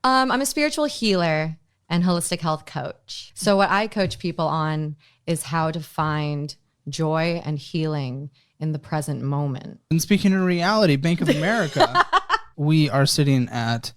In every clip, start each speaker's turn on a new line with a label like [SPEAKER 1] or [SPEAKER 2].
[SPEAKER 1] I'm a spiritual healer and holistic health coach. So what I coach people on is how to find joy and healing in the present moment.
[SPEAKER 2] And speaking of reality, Bank of America, we are sitting at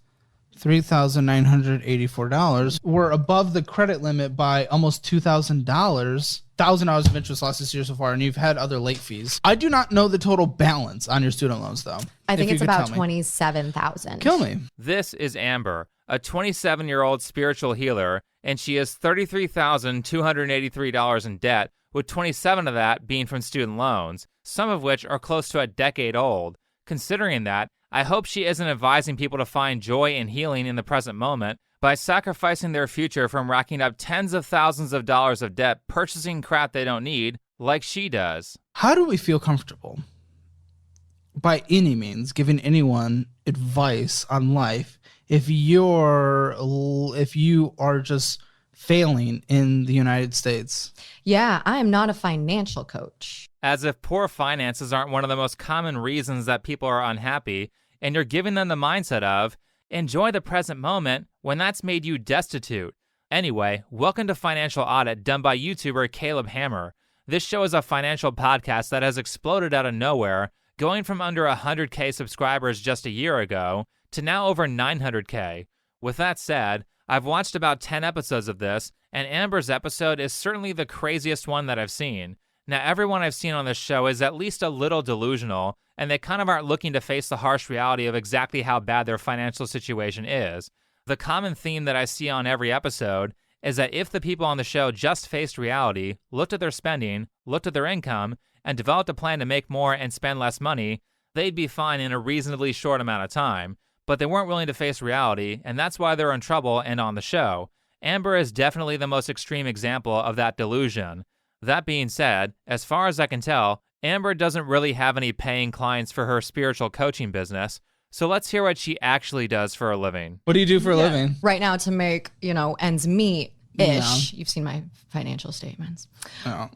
[SPEAKER 2] $3,984. We're above the credit limit by almost $2,000. $1,000 of interest lost this year so far, and you've had other late fees. I do not know the total balance on your student loans, though.
[SPEAKER 1] I think it's about $27,000.
[SPEAKER 2] Kill me.
[SPEAKER 3] This is Amber, a 27-year-old spiritual healer, and she is $33,283 in debt, with 27 of that being from student loans, some of which are close to a decade old. Considering that, I hope she isn't advising people to find joy and healing in the present moment by sacrificing their future from racking up tens of thousands of dollars of debt purchasing crap they don't need, like she does.
[SPEAKER 2] How do we feel comfortable, by any means, giving anyone advice on life if you are just failing in the United States?
[SPEAKER 1] Yeah, I am not a financial coach.
[SPEAKER 3] As if poor finances aren't one of the most common reasons that people are unhappy, and you're giving them the mindset of, enjoy the present moment when that's made you destitute. Anyway, welcome to Financial Audit, done by YouTuber Caleb Hammer. This show is a financial podcast that has exploded out of nowhere, going from under 100K subscribers just a year ago to now over 900K. With that said, I've watched about 10 episodes of this, and Amber's episode is certainly the craziest one that I've seen. Now, everyone I've seen on this show is at least a little delusional, and they kind of aren't looking to face the harsh reality of exactly how bad their financial situation is. The common theme that I see on every episode is that if the people on the show just faced reality, looked at their spending, looked at their income, and developed a plan to make more and spend less money, they'd be fine in a reasonably short amount of time. But they weren't willing to face reality, and that's why they're in trouble and on the show. Amber is definitely the most extreme example of that delusion. That being said, as far as I can tell, Amber doesn't really have any paying clients for her spiritual coaching business, so let's hear what she actually does for a living.
[SPEAKER 2] What do you do for a living?
[SPEAKER 1] Right now, to make, ends meet-ish. Yeah. You've seen my financial statements.
[SPEAKER 2] Oh.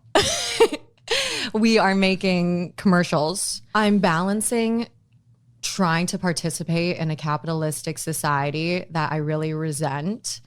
[SPEAKER 1] We are making commercials. I'm balancing trying to participate in a capitalistic society that I really resent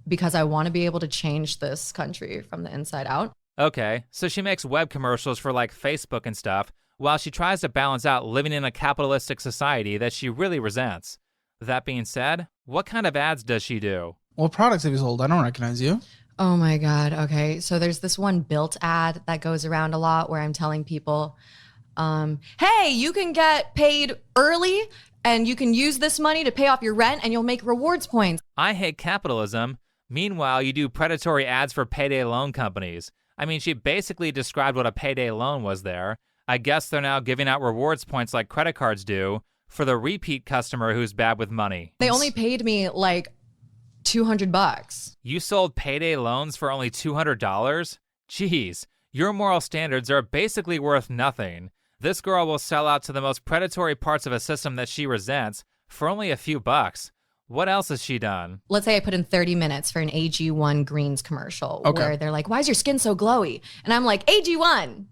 [SPEAKER 1] because I want to be able to change this country from the inside out.
[SPEAKER 3] Okay, so she makes web commercials for like Facebook and stuff, while she tries to balance out living in a capitalistic society that she really resents. That being said, what kind of ads does she do?
[SPEAKER 2] What products have you sold? I don't recognize you.
[SPEAKER 1] Oh my God, okay. So there's this one Built ad that goes around a lot where I'm telling people, hey, you can get paid early and you can use this money to pay off your rent and you'll make rewards points.
[SPEAKER 3] I hate capitalism. Meanwhile, you do predatory ads for payday loan companies. I mean, she basically described what a payday loan was there. I guess they're now giving out rewards points like credit cards do for the repeat customer who's bad with money.
[SPEAKER 1] They only paid me like $200.
[SPEAKER 3] You sold payday loans for only $200? Jeez, your moral standards are basically worth nothing. This girl will sell out to the most predatory parts of a system that she resents for only a few bucks. What else has she done?
[SPEAKER 1] Let's say I put in 30 minutes for an AG1 Greens commercial where they're like, why is your skin so glowy? And I'm like, AG1,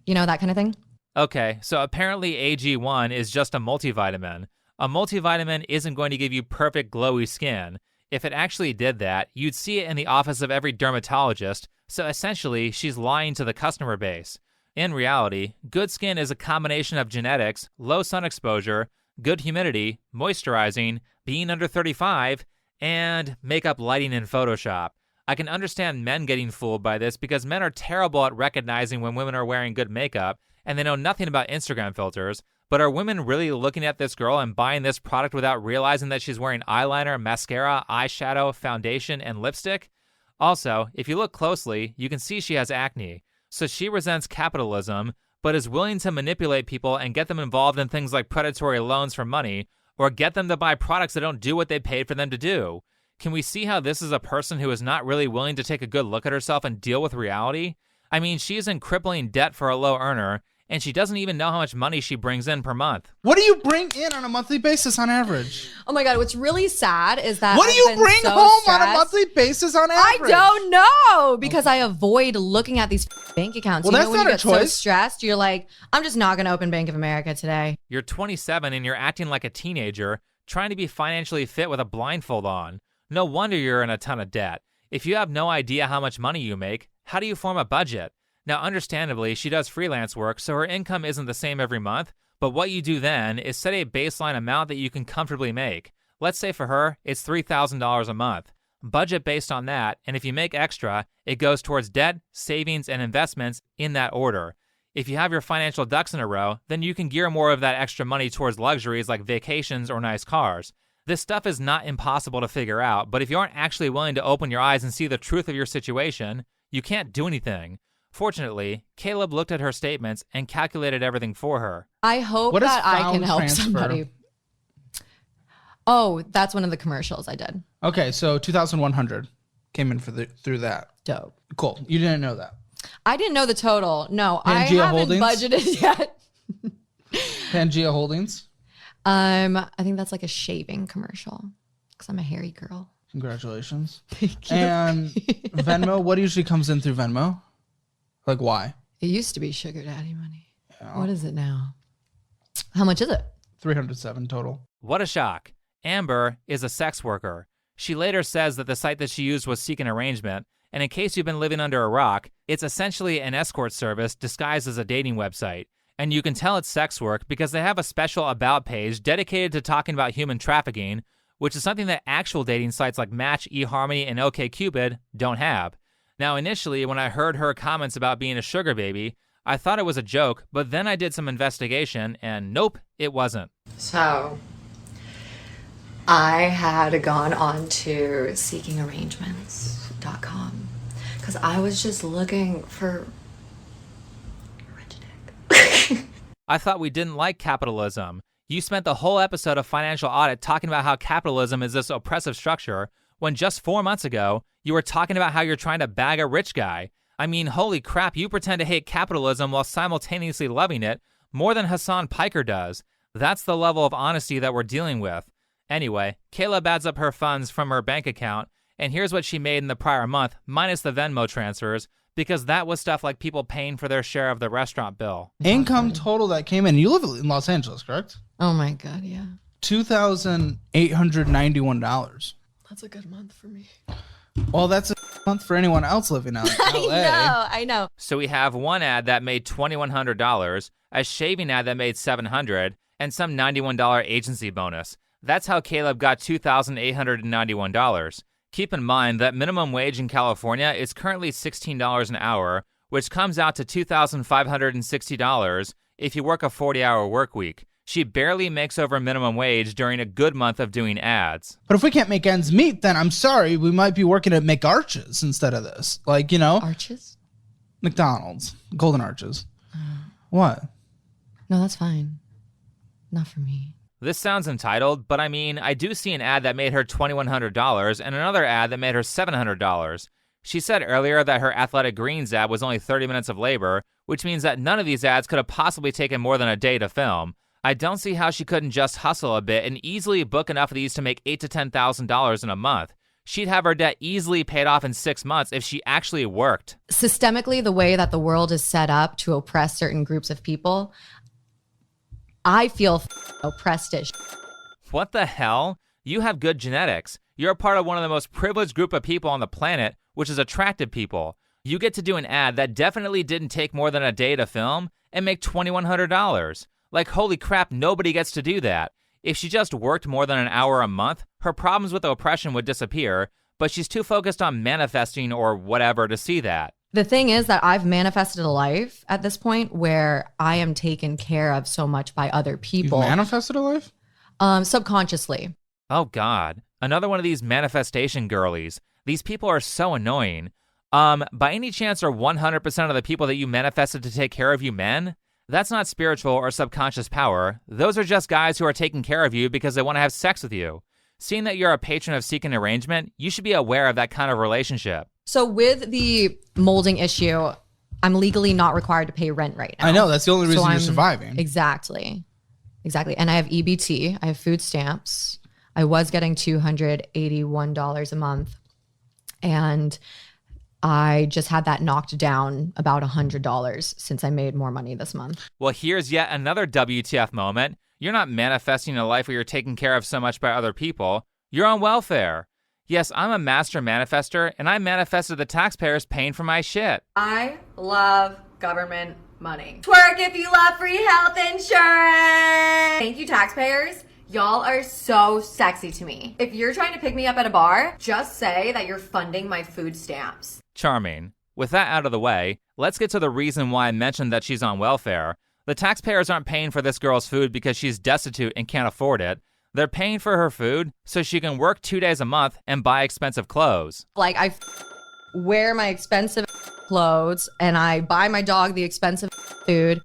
[SPEAKER 1] that kind of thing.
[SPEAKER 3] Okay, so apparently AG1 is just a multivitamin. A multivitamin isn't going to give you perfect glowy skin. If it actually did that, you'd see it in the office of every dermatologist, so essentially she's lying to the customer base. In reality, good skin is a combination of genetics, low sun exposure, good humidity, moisturizing, being under 35, and makeup lighting in Photoshop. I can understand men getting fooled by this because men are terrible at recognizing when women are wearing good makeup, and they know nothing about Instagram filters, but are women really looking at this girl and buying this product without realizing that she's wearing eyeliner, mascara, eyeshadow, foundation, and lipstick? Also, if you look closely, you can see she has acne. So she resents capitalism, but is willing to manipulate people and get them involved in things like predatory loans for money, or get them to buy products that don't do what they paid for them to do. Can we see how this is a person who is not really willing to take a good look at herself and deal with reality? I mean, she's in crippling debt for a low earner, and she doesn't even know how much money she brings in per month.
[SPEAKER 2] What do you bring in on a monthly basis on average?
[SPEAKER 1] Oh my God, what's really sad is that
[SPEAKER 2] what do you bring home on a monthly basis on average?
[SPEAKER 1] I don't know, because I avoid looking at these bank accounts.
[SPEAKER 2] Well, that's
[SPEAKER 1] when
[SPEAKER 2] not
[SPEAKER 1] you
[SPEAKER 2] a
[SPEAKER 1] get
[SPEAKER 2] choice.
[SPEAKER 1] so stressed, you're like, I'm just not going to open Bank of America today.
[SPEAKER 3] You're 27 and you're acting like a teenager, trying to be financially fit with a blindfold on. No wonder you're in a ton of debt. If you have no idea how much money you make, how do you form a budget? Now, understandably, she does freelance work, so her income isn't the same every month, but what you do then is set a baseline amount that you can comfortably make. Let's say for her, it's $3,000 a month. Budget based on that, and if you make extra, it goes towards debt, savings, and investments in that order. If you have your financial ducks in a row, then you can gear more of that extra money towards luxuries like vacations or nice cars. This stuff is not impossible to figure out, but if you aren't actually willing to open your eyes and see the truth of your situation, you can't do anything. Fortunately, Caleb looked at her statements and calculated everything for her.
[SPEAKER 1] I hope
[SPEAKER 2] What is
[SPEAKER 1] that I can
[SPEAKER 2] found
[SPEAKER 1] help
[SPEAKER 2] transfer?
[SPEAKER 1] somebody. Oh, that's one of the commercials I did.
[SPEAKER 2] Okay, so 2,100 came in through that.
[SPEAKER 1] Dope.
[SPEAKER 2] Cool. You didn't know that.
[SPEAKER 1] I didn't know the total. No,
[SPEAKER 2] Pangea
[SPEAKER 1] I haven't
[SPEAKER 2] Holdings?
[SPEAKER 1] budgeted yet.
[SPEAKER 2] Pangea Holdings.
[SPEAKER 1] I think that's like a shaving commercial because I'm a hairy girl.
[SPEAKER 2] Congratulations.
[SPEAKER 1] Thank you.
[SPEAKER 2] And Venmo, what usually comes in through Venmo? Like why?
[SPEAKER 1] It used to be sugar daddy money.
[SPEAKER 2] Yeah.
[SPEAKER 1] What is it now? How much is it?
[SPEAKER 2] 307 total.
[SPEAKER 3] What a shock. Amber is a sex worker. She later says that the site that she used was Seek an Arrangement, and in case you've been living under a rock, it's essentially an escort service disguised as a dating website. And you can tell it's sex work because they have a special About page dedicated to talking about human trafficking, which is something that actual dating sites like Match, eHarmony, and OkCupid don't have. Now, initially, when I heard her comments about being a sugar baby, I thought it was a joke, but then I did some investigation, and nope, it wasn't.
[SPEAKER 1] So, I had gone on to seekingarrangements.com because I was just looking for rich dick.
[SPEAKER 3] I thought we didn't like capitalism. You spent the whole episode of Financial Audit talking about how capitalism is this oppressive structure, when just 4 months ago, you were talking about how you're trying to bag a rich guy. I mean, holy crap, you pretend to hate capitalism while simultaneously loving it more than Hassan Piker does. That's the level of honesty that we're dealing with. Anyway, Caleb adds up her funds from her bank account, and here's what she made in the prior month, minus the Venmo transfers, because that was stuff like people paying for their share of the restaurant bill.
[SPEAKER 2] Income total that came in. You live in Los Angeles, correct?
[SPEAKER 1] Oh my God, yeah.
[SPEAKER 2] $2,891.
[SPEAKER 1] That's a good month for me.
[SPEAKER 2] Well, that's a month for anyone else living out in LA.
[SPEAKER 1] I know.
[SPEAKER 3] So we have one ad that made $2,100, a shaving ad that made $700, and some $91 agency bonus. That's how Caleb got $2,891. Keep in mind that minimum wage in California is currently $16 an hour, which comes out to $2,560 if you work a 40-hour work week. She barely makes over minimum wage during a good month of doing ads.
[SPEAKER 2] But if we can't make ends meet, then I'm sorry, we might be working at McArches instead of this. Like, you know,
[SPEAKER 1] Arches?
[SPEAKER 2] McDonald's, Golden Arches. What?
[SPEAKER 1] No, that's fine. Not for me.
[SPEAKER 3] This sounds entitled, but I mean, I do see an ad that made her $2,100 and another ad that made her $700. She said earlier that her Athletic Greens ad was only 30 minutes of labor, which means that none of these ads could have possibly taken more than a day to film. I don't see how she couldn't just hustle a bit and easily book enough of these to make $8,000 to $10,000 in a month. She'd have her debt easily paid off in 6 months if she actually worked.
[SPEAKER 1] Systemically, the way that the world is set up to oppress certain groups of people, I feel oppressed as
[SPEAKER 3] What the hell? You have good genetics. You're a part of one of the most privileged group of people on the planet, which is attractive people. You get to do an ad that definitely didn't take more than a day to film and make $2,100. Like, holy crap, nobody gets to do that. If she just worked more than an hour a month, her problems with oppression would disappear, but she's too focused on manifesting or whatever to see that.
[SPEAKER 1] The thing is that I've manifested a life at this point where I am taken care of so much by other people.
[SPEAKER 2] You manifested a life?
[SPEAKER 1] Subconsciously.
[SPEAKER 3] Oh God, another one of these manifestation girlies. These people are so annoying. By any chance are 100% of the people that you manifested to take care of you men? That's not spiritual or subconscious power. Those are just guys who are taking care of you because they want to have sex with you. Seeing that you're a patron of Seek an Arrangement, you should be aware of that kind of relationship.
[SPEAKER 1] So with the molding issue, I'm legally not required to pay rent right now.
[SPEAKER 2] I know, that's the only reason
[SPEAKER 1] So
[SPEAKER 2] you're
[SPEAKER 1] I'm-
[SPEAKER 2] surviving.
[SPEAKER 1] Exactly. And I have EBT. I have food stamps. I was getting $281 a month. And I just had that knocked down about $100 since I made more money this month.
[SPEAKER 3] Well, here's yet another WTF moment. You're not manifesting a life where you're taken care of so much by other people. You're on welfare. Yes, I'm a master manifester, and I manifested the taxpayers paying for my shit.
[SPEAKER 4] I love government money. Twerk if you love free health insurance. Thank you, taxpayers. Y'all are so sexy to me. If you're trying to pick me up at a bar, just say that you're funding my food stamps.
[SPEAKER 3] Charming. With that out of the way, let's get to the reason why I mentioned that she's on welfare. The taxpayers aren't paying for this girl's food because she's destitute and can't afford it. They're paying for her food so she can work 2 days a month and buy expensive clothes.
[SPEAKER 1] Like, I wear my expensive clothes and I buy my dog the expensive food.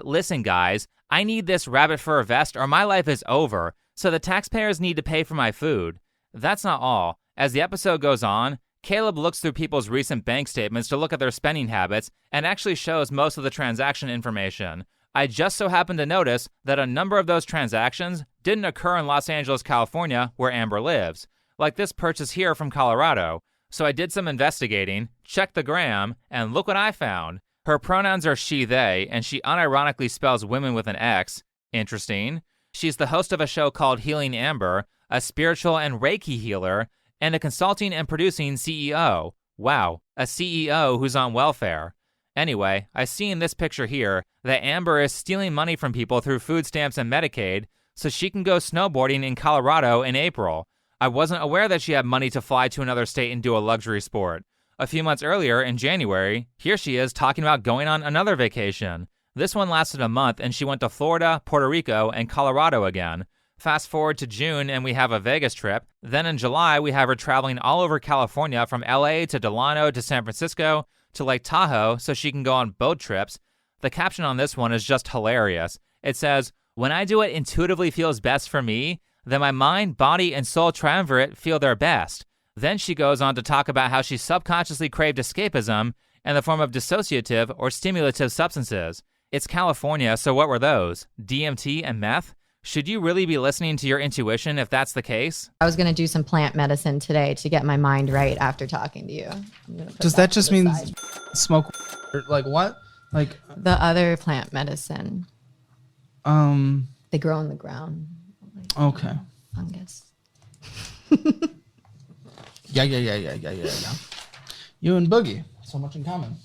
[SPEAKER 3] Listen, guys, I need this rabbit fur vest or my life is over, so the taxpayers need to pay for my food. That's not all. As the episode goes on, Caleb looks through people's recent bank statements to look at their spending habits and actually shows most of the transaction information. I just so happened to notice that a number of those transactions didn't occur in Los Angeles, California, where Amber lives, like this purchase here from Colorado. So I did some investigating, checked the gram, and look what I found. Her pronouns are she, they, and she unironically spells women with an X. Interesting. She's the host of a show called Healing Amber, a spiritual and Reiki healer, and a consulting and producing CEO. Wow, a CEO who's on welfare. Anyway, I see in this picture here that Amber is stealing money from people through food stamps and Medicaid so she can go snowboarding in Colorado in April. I wasn't aware that she had money to fly to another state and do a luxury sport. A few months earlier, in January, here she is talking about going on another vacation. This one lasted a month and she went to Florida, Puerto Rico, and Colorado again. Fast forward to June and we have a Vegas trip. Then in July, we have her traveling all over California from LA to Delano to San Francisco to Lake Tahoe so she can go on boat trips. The caption on this one is just hilarious. It says, "When I do what intuitively feels best for me, then my mind, body, and soul triumvirate feel their best." Then she goes on to talk about how she subconsciously craved escapism in the form of dissociative or stimulative substances. It's California, so what were those? DMT and meth? Should you really be listening to your intuition if that's the case?
[SPEAKER 1] I was going to do some plant medicine today to get my mind right after talking to you.
[SPEAKER 2] Does that just mean smoke? Or like what? Like
[SPEAKER 1] the other plant medicine? They grow in the ground. Like
[SPEAKER 2] okay.
[SPEAKER 1] Fungus.
[SPEAKER 2] Yeah. You and Boogie, so much in common.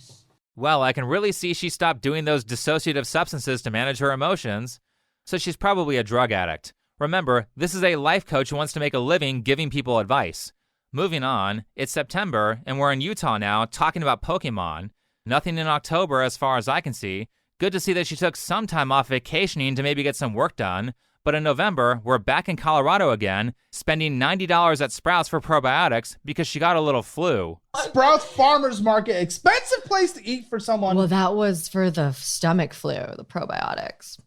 [SPEAKER 3] Well, I can really see she stopped doing those dissociative substances to manage her emotions. So she's probably a drug addict. Remember, this is a life coach who wants to make a living giving people advice. Moving on, it's September, and we're in Utah now talking about Pokemon. Nothing in October as far as I can see. Good to see that she took some time off vacationing to maybe get some work done. But in November, we're back in Colorado again, spending $90 at Sprouts for probiotics because she got a little flu.
[SPEAKER 2] Sprouts Farmers Market, expensive place to eat for someone.
[SPEAKER 1] Well, that was for the stomach flu, the probiotics.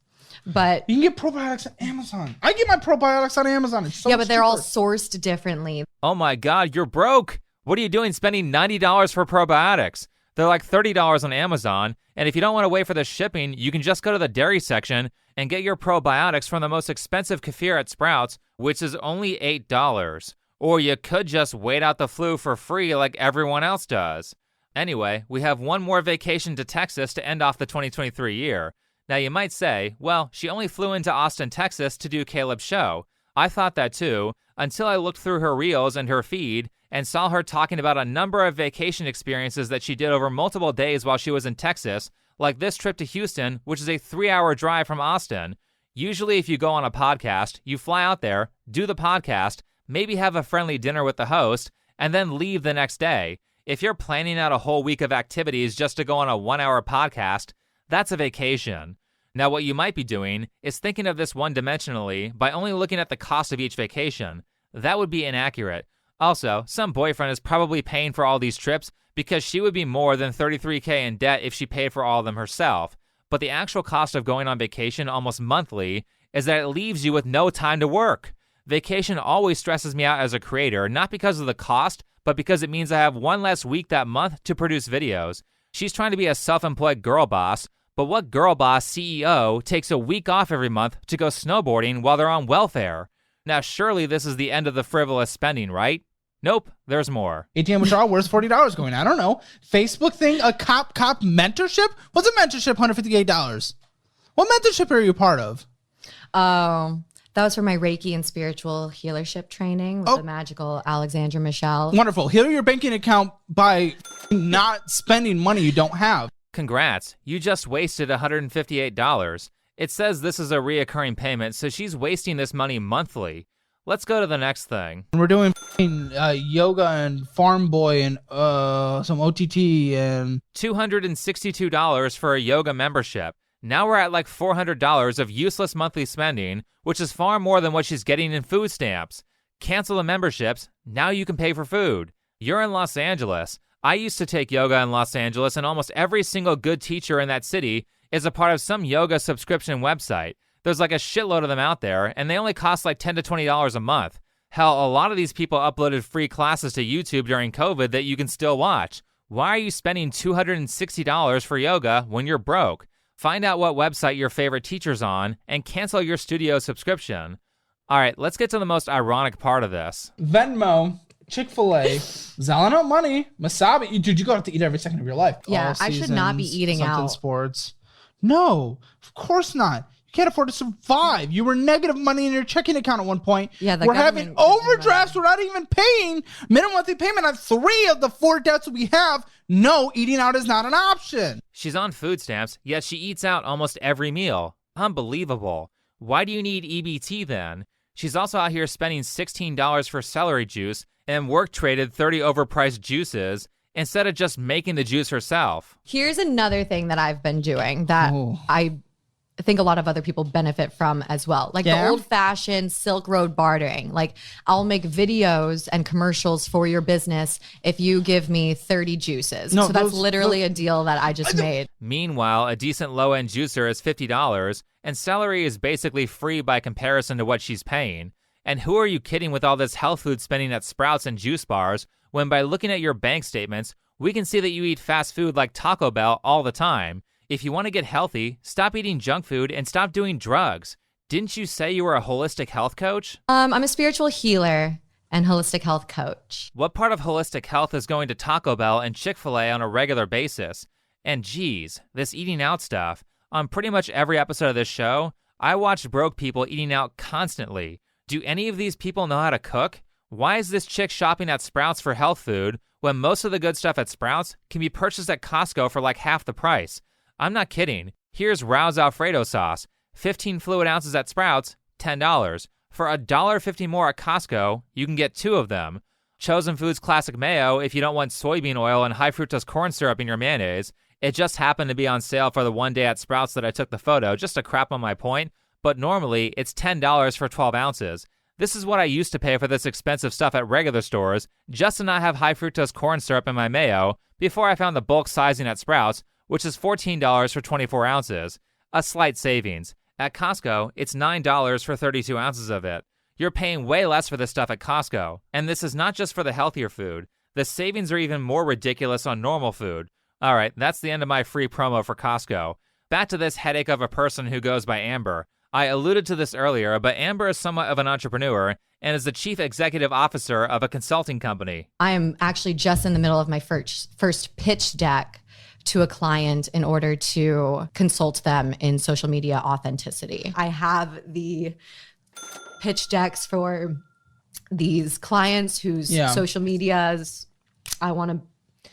[SPEAKER 1] But
[SPEAKER 2] you can get probiotics on Amazon. I get my probiotics on Amazon. It's so
[SPEAKER 1] yeah, but they're all
[SPEAKER 2] cheaper.
[SPEAKER 1] sourced differently.
[SPEAKER 3] Oh my God, you're broke. What are you doing spending $90 for probiotics? They're like $30 on Amazon. And if you don't want to wait for the shipping, you can just go to the dairy section and get your probiotics from the most expensive kefir at Sprouts, which is only $8. Or you could just wait out the flu for free like everyone else does. Anyway, we have one more vacation to Texas to end off the 2023 year. Now you might say, well, she only flew into Austin, Texas to do Caleb's show. I thought that too, until I looked through her reels and her feed and saw her talking about a number of vacation experiences that she did over multiple days while she was in Texas, like this trip to Houston, which is a 3-hour drive from Austin. Usually if you go on a podcast, you fly out there, do the podcast, maybe have a friendly dinner with the host, and then leave the next day. If you're planning out a whole week of activities just to go on a 1-hour podcast, that's a vacation. Now, what you might be doing is thinking of this one-dimensionally by only looking at the cost of each vacation. That would be inaccurate. Also, some boyfriend is probably paying for all these trips because she would be more than $33K in debt if she paid for all of them herself. But the actual cost of going on vacation almost monthly is that it leaves you with no time to work. Vacation always stresses me out as a creator, not because of the cost, but because it means I have one less week that month to produce videos. She's trying to be a self-employed girl boss, but what girl boss CEO takes a week off every month to go snowboarding while they're on welfare? Now, surely this is the end of the frivolous spending, right? Nope, there's more.
[SPEAKER 2] ATM withdrawal, where's $40 going? I don't know. Facebook thing, a cop mentorship? What's a mentorship, $158? What mentorship are you part of?
[SPEAKER 1] Oh, that was for my Reiki and spiritual healership training with the magical Alexandra Michelle.
[SPEAKER 2] Wonderful. Heal your banking account by not spending money you don't have.
[SPEAKER 3] Congrats, you just wasted $158. It says this is a reoccurring payment, so she's wasting this money monthly. Let's go to the next thing.
[SPEAKER 2] We're doing yoga and Farm Boy and some OTT and
[SPEAKER 3] $262 for a yoga membership. Now we're at like $400 of useless monthly spending, which is far more than what she's getting in food stamps. Cancel the memberships. Now you can pay for food. You're in Los Angeles. I used to take yoga in Los Angeles, and almost every single good teacher in that city is a part of some yoga subscription website. There's like a shitload of them out there, and they only cost like $10 to $20 a month. Hell, a lot of these people uploaded free classes to YouTube during COVID that you can still watch. Why are you spending $260 for yoga when you're broke? Find out what website your favorite teacher's on and cancel your studio subscription. All right, let's get to the most ironic part of this.
[SPEAKER 2] Venmo, Chick-fil-A, selling out money, Masabi. Dude, you go out to eat every second of your life.
[SPEAKER 1] Yeah, I should not be eating out.
[SPEAKER 2] Sports. No, of course not. You can't afford to survive. You were negative money in your checking account at one point.
[SPEAKER 1] Yeah,
[SPEAKER 2] we're having overdrafts. We're not even paying minimum monthly payment on 3 of the 4 debts we have. No, eating out is not an option.
[SPEAKER 3] She's on food stamps, yet she eats out almost every meal. Unbelievable. Why do you need EBT then? She's also out here spending $16 for celery juice and work traded 30 overpriced juices instead of just making the juice herself.
[SPEAKER 1] Here's another thing that I've been doing that I think a lot of other people benefit from as well. Like the old-fashioned Silk Road bartering. Like, I'll make videos and commercials for your business if you give me 30 juices. So that's literally a deal that I just made.
[SPEAKER 3] Meanwhile, a decent low-end juicer is $50, and celery is basically free by comparison to what she's paying. And who are you kidding with all this health food spending at Sprouts and juice bars, when by looking at your bank statements, we can see that you eat fast food like Taco Bell all the time. If you want to get healthy, stop eating junk food and stop doing drugs. Didn't you say you were a holistic health coach?
[SPEAKER 1] I'm a spiritual healer and holistic health coach.
[SPEAKER 3] What part of holistic health is going to Taco Bell and Chick-fil-A on a regular basis? And geez, this eating out stuff. On pretty much every episode of this show, I watched broke people eating out constantly. Do any of these people know how to cook? Why is this chick shopping at Sprouts for health food when most of the good stuff at Sprouts can be purchased at Costco for like half the price? I'm not kidding. Here's Rao's Alfredo sauce. 15 fluid ounces at Sprouts, $10. For $1.50 more at Costco, you can get 2 of them. Chosen Foods Classic Mayo if you don't want soybean oil and high fructose corn syrup in your mayonnaise. It just happened to be on sale for the one day at Sprouts that I took the photo, just to crap on my point, but normally it's $10 for 12 ounces. This is what I used to pay for this expensive stuff at regular stores, just to not have high fructose corn syrup in my mayo, before I found the bulk sizing at Sprouts, which is $14 for 24 ounces. A slight savings. At Costco, it's $9 for 32 ounces of it. You're paying way less for this stuff at Costco. And this is not just for the healthier food. The savings are even more ridiculous on normal food. All right, that's the end of my free promo for Costco. Back to this headache of a person who goes by Amber. I alluded to this earlier, but Amber is somewhat of an entrepreneur and is the chief executive officer of a consulting company.
[SPEAKER 1] I am actually just in the middle of my first pitch deck to a client in order to consult them in social media authenticity. I have the pitch decks for these clients whose social medias I want to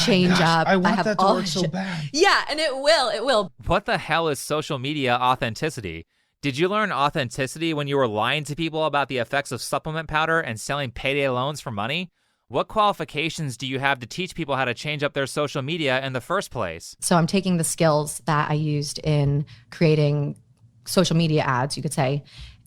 [SPEAKER 1] change up.
[SPEAKER 2] I want
[SPEAKER 1] have
[SPEAKER 2] that to work so bad.
[SPEAKER 1] Yeah, and it will.
[SPEAKER 3] What the hell is social media authenticity? Did you learn authenticity when you were lying to people about the effects of supplement powder and selling payday loans for money? What qualifications do you have to teach people how to change up their social media in the first place?
[SPEAKER 1] So I'm taking the skills that I used in creating social media ads, you could say,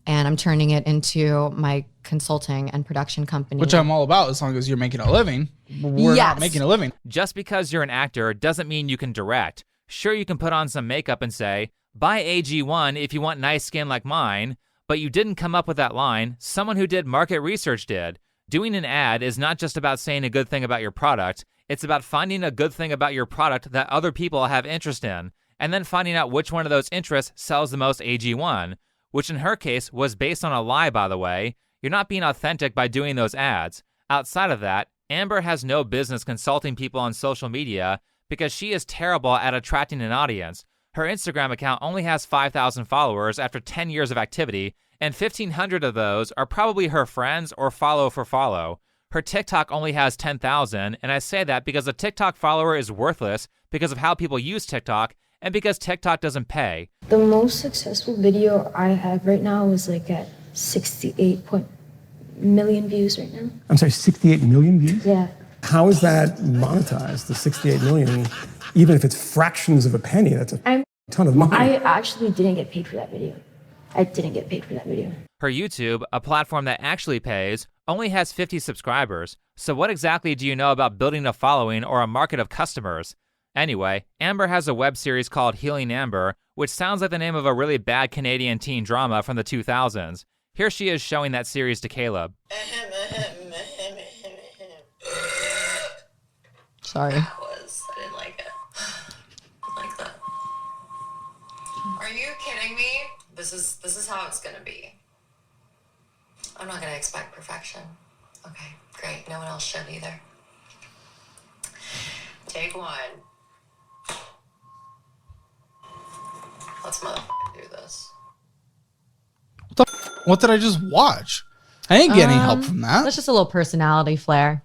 [SPEAKER 1] and I'm turning it into my consulting and production company.
[SPEAKER 2] Which I'm all about as long as you're making a living. We're not making a living.
[SPEAKER 3] Just because you're an actor doesn't mean you can direct. Sure, you can put on some makeup and say, buy AG1 if you want nice skin like mine, but you didn't come up with that line. Someone who did market research did. Doing an ad is not just about saying a good thing about your product. It's about finding a good thing about your product that other people have interest in, and then finding out which one of those interests sells the most AG1, which in her case was based on a lie, by the way. You're not being authentic by doing those ads. Outside of that, Amber has no business consulting people on social media because she is terrible at attracting an audience. Her Instagram account only has 5,000 followers after 10 years of activity, and 1,500 of those are probably her friends or follow for follow. Her TikTok only has 10,000, and I say that because a TikTok follower is worthless because of how people use TikTok and because TikTok doesn't pay.
[SPEAKER 5] The most successful video I have right now is like at 68 million views right now.
[SPEAKER 6] I'm sorry, 68 million views?
[SPEAKER 5] Yeah.
[SPEAKER 6] How is that monetized, the 68 million? Even if it's fractions of a penny, that's a ton of money.
[SPEAKER 5] I actually didn't get paid for that video. I didn't get paid for that video.
[SPEAKER 3] Her YouTube, a platform that actually pays, only has 50 subscribers. So what exactly do you know about building a following or a market of customers? Anyway, Amber has a web series called Healing Amber, which sounds like the name of a really bad Canadian teen drama from the 2000s. Here she is showing that series to Caleb.
[SPEAKER 1] Sorry.
[SPEAKER 4] I didn't like it. Like that. Are you kidding me? This is how it's gonna be. I'm not gonna expect perfection. Okay, great. No one else should either. Take one. Let's do this.
[SPEAKER 2] What did I just watch? I didn't get any help from that.
[SPEAKER 1] That's just a little personality flair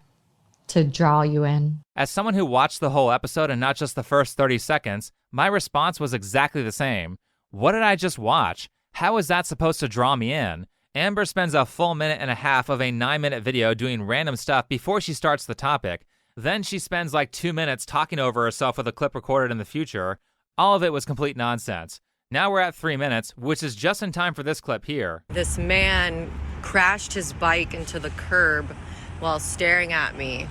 [SPEAKER 1] to draw you in.
[SPEAKER 3] As someone who watched the whole episode and not just the first 30 seconds, my response was exactly the same. What did I just watch? How is that supposed to draw me in? Amber spends a full minute and a half of a 9-minute video doing random stuff before she starts the topic. Then she spends like 2 minutes talking over herself with a clip recorded in the future. All of it was complete nonsense. Now we're at 3 minutes, which is just in time for this clip here.
[SPEAKER 7] This man crashed his bike into the curb while staring at me,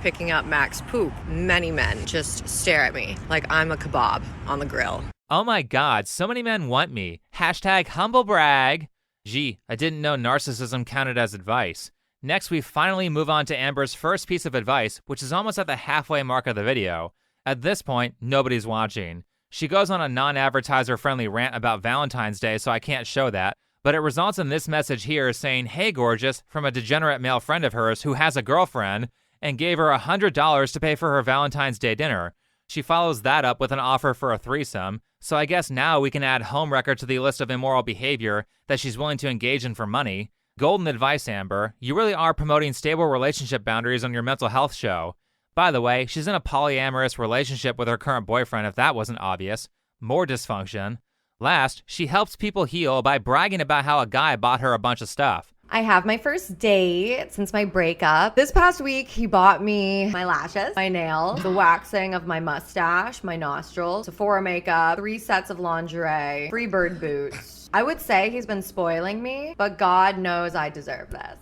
[SPEAKER 7] picking up Mac's poop. Many men just stare at me like I'm a kebab on the grill.
[SPEAKER 3] Oh my god, so many men want me. Hashtag humble brag. Gee, I didn't know narcissism counted as advice. Next, we finally move on to Amber's first piece of advice, which is almost at the halfway mark of the video. At this point, nobody's watching. She goes on a non-advertiser friendly rant about Valentine's Day, so I can't show that, but it results in this message here saying, "Hey gorgeous," from a degenerate male friend of hers who has a girlfriend and gave her $100 to pay for her Valentine's Day dinner. She follows that up with an offer for a threesome, so I guess now we can add homewrecker to the list of immoral behavior that she's willing to engage in for money. Golden advice, Amber. You really are promoting stable relationship boundaries on your mental health show. By the way, she's in a polyamorous relationship with her current boyfriend, if that wasn't obvious. More dysfunction. Last, she helps people heal by bragging about how a guy bought her a bunch of stuff.
[SPEAKER 4] I have my first date since my breakup. This past week, he bought me my lashes, my nails, the waxing of my mustache, my nostrils, Sephora makeup, 3 sets of lingerie, free bird boots. I would say he's been spoiling me, but God knows I deserve this.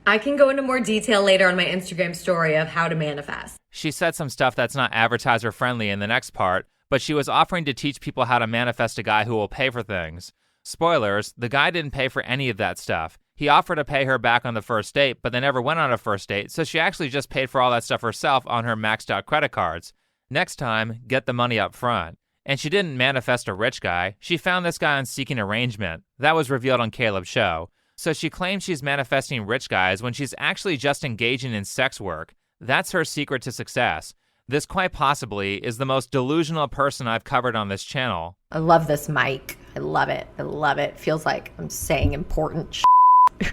[SPEAKER 4] I can go into more detail later on my Instagram story of how to manifest.
[SPEAKER 3] She said some stuff that's not advertiser friendly in the next part, but she was offering to teach people how to manifest a guy who will pay for things. Spoilers, the guy didn't pay for any of that stuff. He offered to pay her back on the first date, but they never went on a first date, so she actually just paid for all that stuff herself on her maxed out credit cards. Next time, get the money up front. And she didn't manifest a rich guy. She found this guy on Seeking Arrangement. That was revealed on Caleb's show. So she claims she's manifesting rich guys when she's actually just engaging in sex work. That's her secret to success. This quite possibly is the most delusional person I've covered on this channel.
[SPEAKER 4] I love this mic. I love it. I love it. Feels like I'm saying important shit.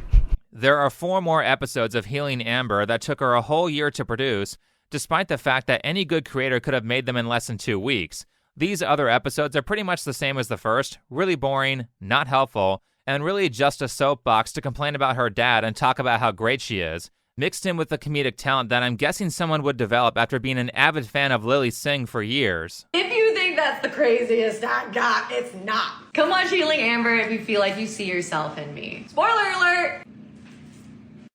[SPEAKER 3] There are 4 more episodes of Healing Amber that took her a whole year to produce, despite the fact that any good creator could have made them in less than 2 weeks. These other episodes are pretty much the same as the first, really boring, not helpful, and really just a soapbox to complain about her dad and talk about how great she is, mixed in with the comedic talent that I'm guessing someone would develop after being an avid fan of Lily Singh for years.
[SPEAKER 4] If you think that's the craziest I got, it's not. Come watch Healing Amber if you feel like you see yourself in me. Spoiler alert!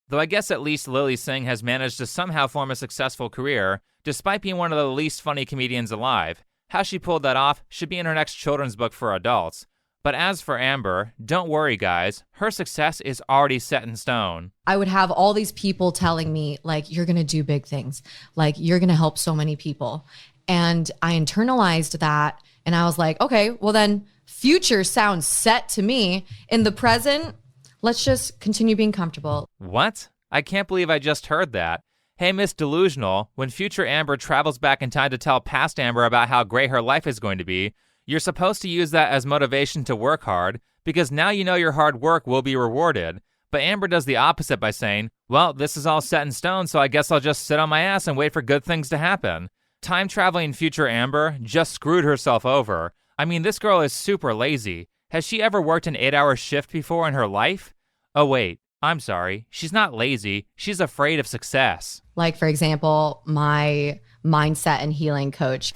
[SPEAKER 3] Though I guess at least Lily Singh has managed to somehow form a successful career, despite being one of the least funny comedians alive. How she pulled that off should be in her next children's book for adults. But as for Amber, don't worry guys, her success is already set in stone.
[SPEAKER 1] I would have all these people telling me, like, you're going to do big things. Like, you're going to help so many people. And I internalized that. And I was like, okay, well then future sounds set to me. In the present, Let's just continue being comfortable.
[SPEAKER 3] What? I can't believe I just heard that. Hey, Miss Delusional, when future Amber travels back in time to tell past Amber about how great her life is going to be, you're supposed to use that as motivation to work hard, because now you know your hard work will be rewarded. But Amber does the opposite by saying, well, this is all set in stone, so I guess I'll just sit on my ass and wait for good things to happen. Time-traveling future Amber just screwed herself over. I mean, this girl is super lazy. Has she ever worked an 8-hour shift before in her life? Oh, wait. I'm sorry. She's not lazy. She's afraid of success.
[SPEAKER 1] Like, for example, my mindset and healing coach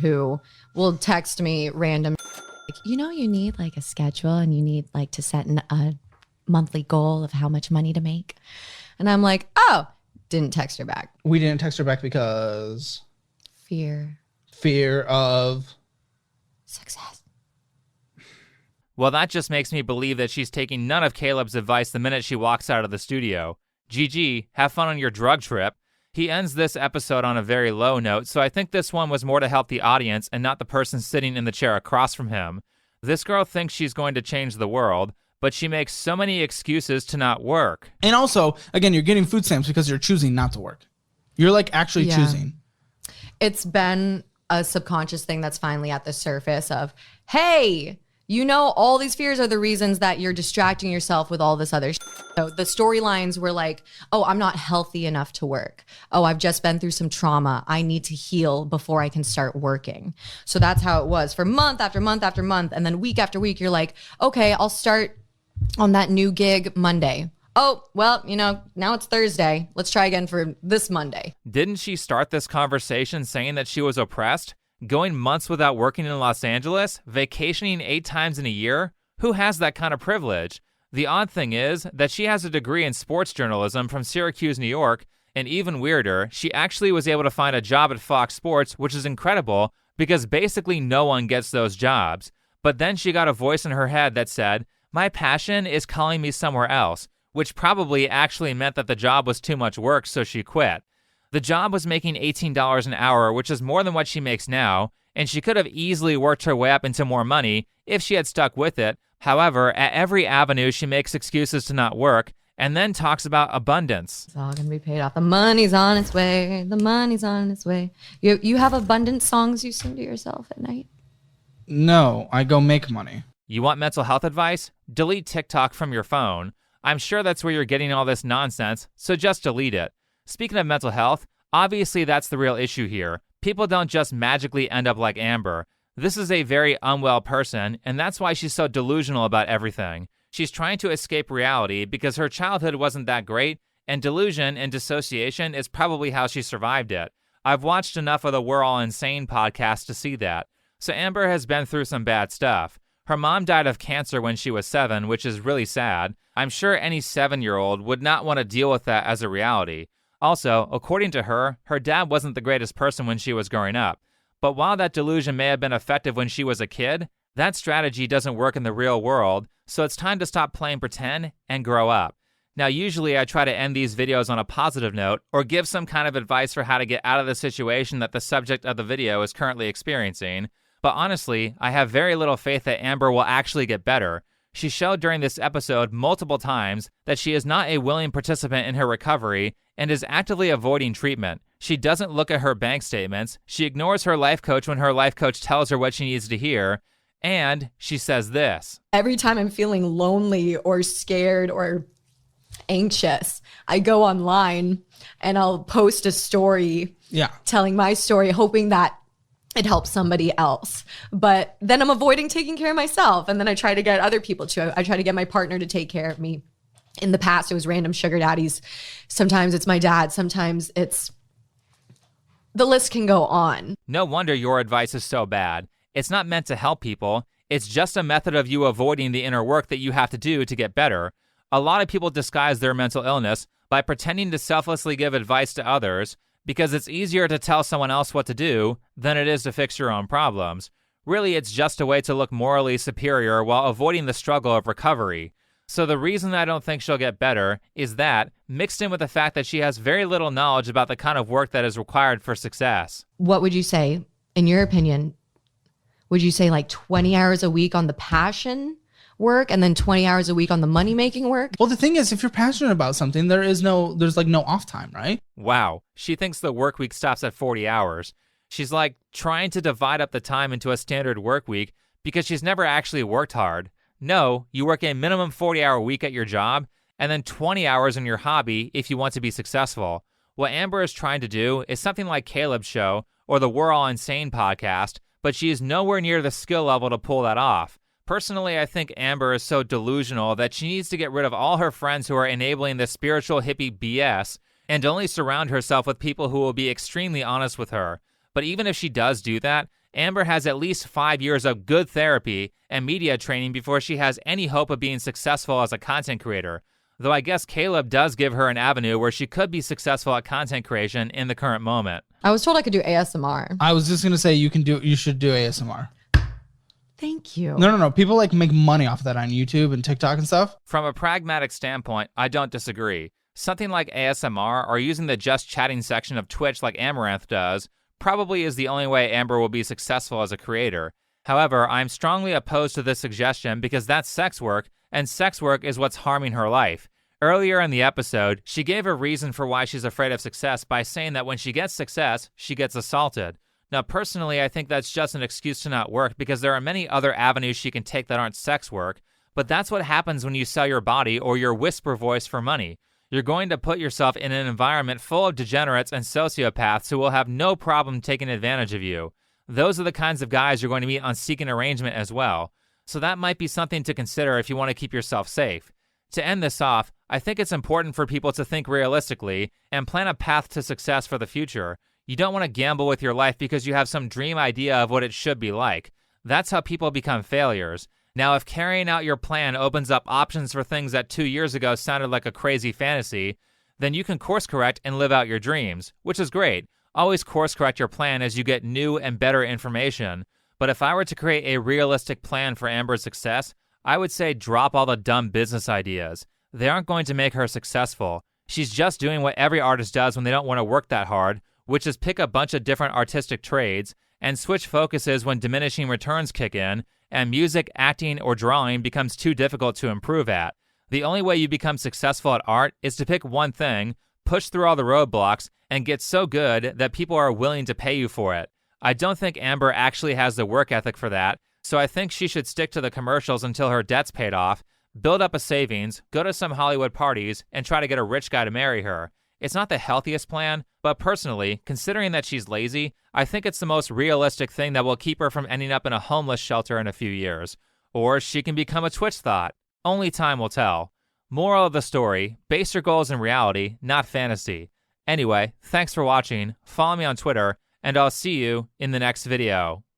[SPEAKER 1] who will text me random, like, you need like a schedule and you need like to set a monthly goal of how much money to make. And I'm like, oh, didn't text her back.
[SPEAKER 2] We didn't text her back because
[SPEAKER 1] Fear
[SPEAKER 2] of
[SPEAKER 1] success.
[SPEAKER 3] Well, that just makes me believe that she's taking none of Caleb's advice the minute she walks out of the studio. GG, have fun on your drug trip. He ends this episode on a very low note, so I think this one was more to help the audience and not the person sitting in the chair across from him. This girl thinks she's going to change the world, but she makes so many excuses to not work.
[SPEAKER 2] And also, again, you're getting food stamps because you're choosing not to work. You're like actually choosing.
[SPEAKER 1] It's been a subconscious thing that's finally at the surface of, hey, all these fears are the reasons that you're distracting yourself with all this other shit. So the storylines were like, oh, I'm not healthy enough to work. Oh, I've just been through some trauma. I need to heal before I can start working. So that's how it was for month after month after month. And then week after week, you're like, okay, I'll start on that new gig Monday. Oh, well, now it's Thursday. Let's try again for this Monday.
[SPEAKER 3] Didn't she start this conversation saying that she was oppressed? Going months without working in Los Angeles? Vacationing 8 times in a year? Who has that kind of privilege? The odd thing is that she has a degree in sports journalism from Syracuse, New York, and even weirder, she actually was able to find a job at Fox Sports, which is incredible because basically no one gets those jobs. But then she got a voice in her head that said, my passion is calling me somewhere else, which probably actually meant that the job was too much work, so she quit. The job was making $18 an hour, which is more than what she makes now, and she could have easily worked her way up into more money if she had stuck with it. However, at every avenue, she makes excuses to not work and then talks about abundance.
[SPEAKER 1] It's all going to be paid off. The money's on its way. The money's on its way. You have abundance songs you sing to yourself at night?
[SPEAKER 2] No, I go make money.
[SPEAKER 3] You want mental health advice? Delete TikTok from your phone. I'm sure that's where you're getting all this nonsense, so just delete it. Speaking of mental health, obviously that's the real issue here. People don't just magically end up like Amber. This is a very unwell person, and that's why she's so delusional about everything. She's trying to escape reality because her childhood wasn't that great, and delusion and dissociation is probably how she survived it. I've watched enough of the We're All Insane podcast to see that. So Amber has been through some bad stuff. Her mom died of cancer when she was 7, which is really sad. I'm sure any 7-year-old would not want to deal with that as a reality. Also, according to her, her dad wasn't the greatest person when she was growing up. But while that delusion may have been effective when she was a kid, that strategy doesn't work in the real world, so it's time to stop playing pretend and grow up. Now, usually I try to end these videos on a positive note or give some kind of advice for how to get out of the situation that the subject of the video is currently experiencing. But honestly, I have very little faith that Amber will actually get better. She showed during this episode multiple times that she is not a willing participant in her recovery and is actively avoiding treatment. She doesn't look at her bank statements, she ignores her life coach when her life coach tells her what she needs to hear, and she says this.
[SPEAKER 1] Every time I'm feeling lonely or scared or anxious, I go online and I'll post a story telling my story, hoping that it helps somebody else. But then I'm avoiding taking care of myself. And then I try to get other people to. I try to get my partner to take care of me. In the past, it was random sugar daddies. Sometimes it's my dad. Sometimes it's... The list can go on.
[SPEAKER 3] No wonder your advice is so bad. It's not meant to help people. It's just a method of you avoiding the inner work that you have to do to get better. A lot of people disguise their mental illness by pretending to selflessly give advice to others because it's easier to tell someone else what to do than it is to fix your own problems. Really, it's just a way to look morally superior while avoiding the struggle of recovery. So the reason I don't think she'll get better is that, mixed in with the fact that she has very little knowledge about the kind of work that is required for success.
[SPEAKER 1] What would you say, in your opinion, would you say like 20 hours a week on the passion? work and then 20 hours a week on the money making work.
[SPEAKER 2] Well, the thing is, if you're passionate about something, there's like no off time, right?
[SPEAKER 3] Wow, she thinks the work week stops at 40 hours. She's like trying to divide up the time into a standard work week because she's never actually worked hard. No, you work a minimum 40-hour week at your job and then 20 hours in your hobby if you want to be successful. What Amber is trying to do is something like Caleb's show or the We're All Insane podcast, but she is nowhere near the skill level to pull that off. Personally, I think Amber is so delusional that she needs to get rid of all her friends who are enabling this spiritual hippie BS and only surround herself with people who will be extremely honest with her. But even if she does do that, Amber has at least 5 years of good therapy and media training before she has any hope of being successful as a content creator. Though I guess Caleb does give her an avenue where she could be successful at content creation in the current moment.
[SPEAKER 1] I was told I could do ASMR.
[SPEAKER 2] I was just gonna say you should do ASMR.
[SPEAKER 1] Thank you.
[SPEAKER 2] No. People like make money off of that on YouTube and TikTok and stuff.
[SPEAKER 3] From a pragmatic standpoint, I don't disagree. Something like ASMR or using the just chatting section of Twitch like Amaranth does probably is the only way Amber will be successful as a creator. However, I'm strongly opposed to this suggestion because that's sex work, and sex work is what's harming her life. Earlier in the episode, she gave a reason for why she's afraid of success by saying that when she gets success, she gets assaulted. Now, personally, I think that's just an excuse to not work because there are many other avenues she can take that aren't sex work, but that's what happens when you sell your body or your whisper voice for money. You're going to put yourself in an environment full of degenerates and sociopaths who will have no problem taking advantage of you. Those are the kinds of guys you're going to meet on Seek an Arrangement as well. So that might be something to consider if you want to keep yourself safe. To end this off, I think it's important for people to think realistically and plan a path to success for the future. You don't want to gamble with your life because you have some dream idea of what it should be like. That's how people become failures. Now, if carrying out your plan opens up options for things that 2 years ago sounded like a crazy fantasy, then you can course correct and live out your dreams, which is great. Always course correct your plan as you get new and better information. But if I were to create a realistic plan for Amber's success, I would say drop all the dumb business ideas. They aren't going to make her successful. She's just doing what every artist does when they don't want to work that hard, which is pick a bunch of different artistic trades and switch focuses when diminishing returns kick in and music, acting, or drawing becomes too difficult to improve at. The only way you become successful at art is to pick one thing, push through all the roadblocks, and get so good that people are willing to pay you for it. I don't think Amber actually has the work ethic for that, so I think she should stick to the commercials until her debt's paid off, build up a savings, go to some Hollywood parties, and try to get a rich guy to marry her. It's not the healthiest plan, but personally, considering that she's lazy, I think it's the most realistic thing that will keep her from ending up in a homeless shelter in a few years. Or she can become a Twitch thought. Only time will tell. Moral of the story, base your goals in reality, not fantasy. Anyway, thanks for watching, follow me on Twitter, and I'll see you in the next video.